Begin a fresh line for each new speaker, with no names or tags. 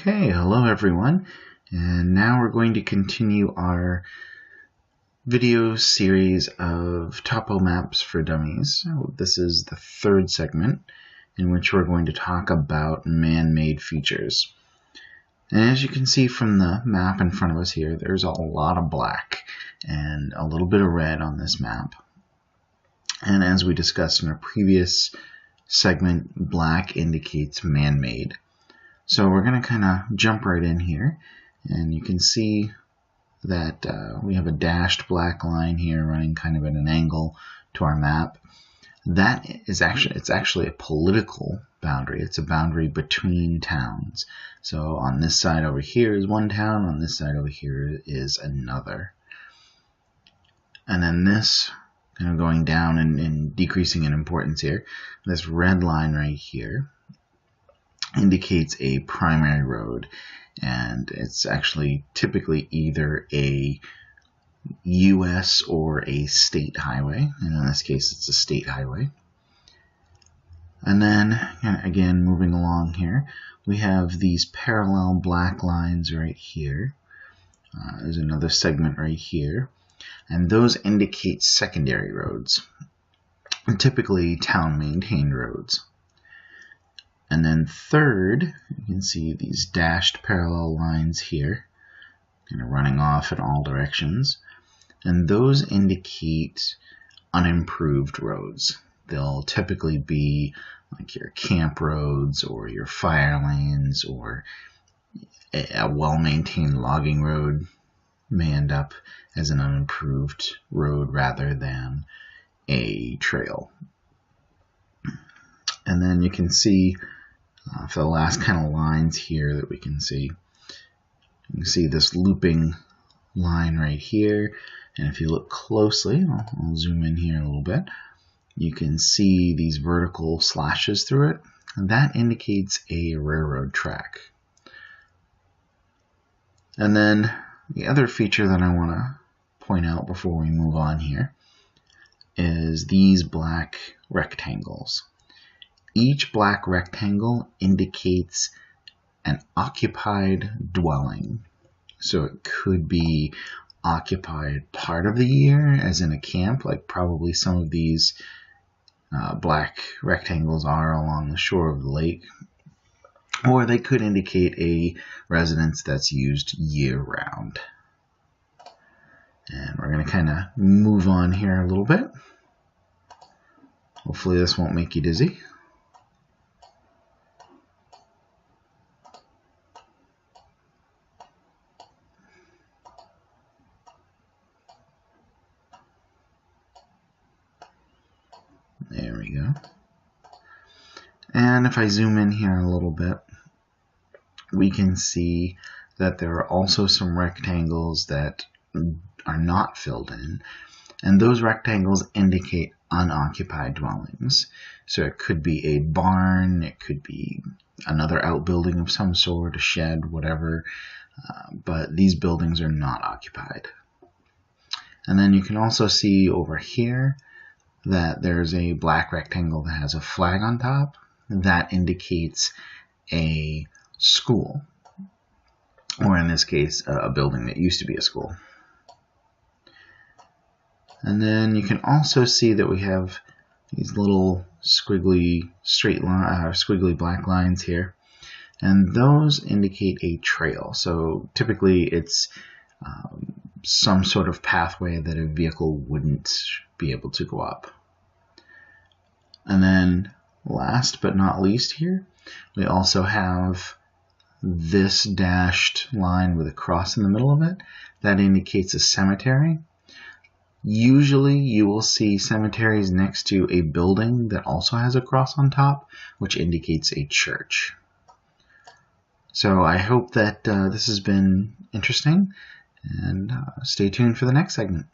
Okay, hello everyone, and now we're going to continue our video series of topo maps for dummies. So this is the third segment in which we're going to talk about man-made features. And as you can see from the map in front of us here, there's a lot of black and a little bit of red on this map. And as we discussed in a previous segment, black indicates man-made. So we're going to kind of jump right in here, and you can see that we have a dashed black line here running kind of at an angle to our map. That is actually a political boundary. It's a boundary between towns. So on this side over here is one town, on this side over here is another. And then this kind of going down and decreasing in importance here, this red line right here indicates a primary road, and it's actually typically either a US or a state highway, and in this case it's a state highway. And then again, moving along here, we have these parallel black lines right here. There's another segment right here, and those indicate secondary roads, and typically town maintained roads. And then third, you can see these dashed parallel lines here, kind of running off in all directions. And those indicate unimproved roads. They'll typically be like your camp roads or your fire lanes, or a well-maintained logging road may end up as an unimproved road rather than a trail. And then you can see for the last kind of lines here that we can see, you can see this looping line right here, and if you look closely, I'll zoom in here a little bit, you can see these vertical slashes through it, and that indicates a railroad track. And then the other feature that I want to point out before we move on here is these black rectangles. Each black rectangle indicates an occupied dwelling. So it could be occupied part of the year, as in a camp, like probably some of these black rectangles are along the shore of the lake. Or they could indicate a residence that's used year-round. And we're going to kind of move on here a little bit. Hopefully this won't make you dizzy. There we go. And if I zoom in here a little bit, we can see that there are also some rectangles that are not filled in, and those rectangles indicate unoccupied dwellings. So it could be a barn, it could be another outbuilding of some sort, a shed, whatever, but these buildings are not occupied. And then you can also see over here that there's a black rectangle that has a flag on top. That indicates a school, or in this case, a building that used to be a school. And then you can also see that we have these little squiggly squiggly black lines here, and those indicate a trail. So typically it's some sort of pathway that a vehicle wouldn't be able to go up. And then last but not least here, we also have this dashed line with a cross in the middle of it. That indicates a cemetery. Usually you will see cemeteries next to a building that also has a cross on top, which indicates a church. So I hope that this has been interesting, and stay tuned for the next segment.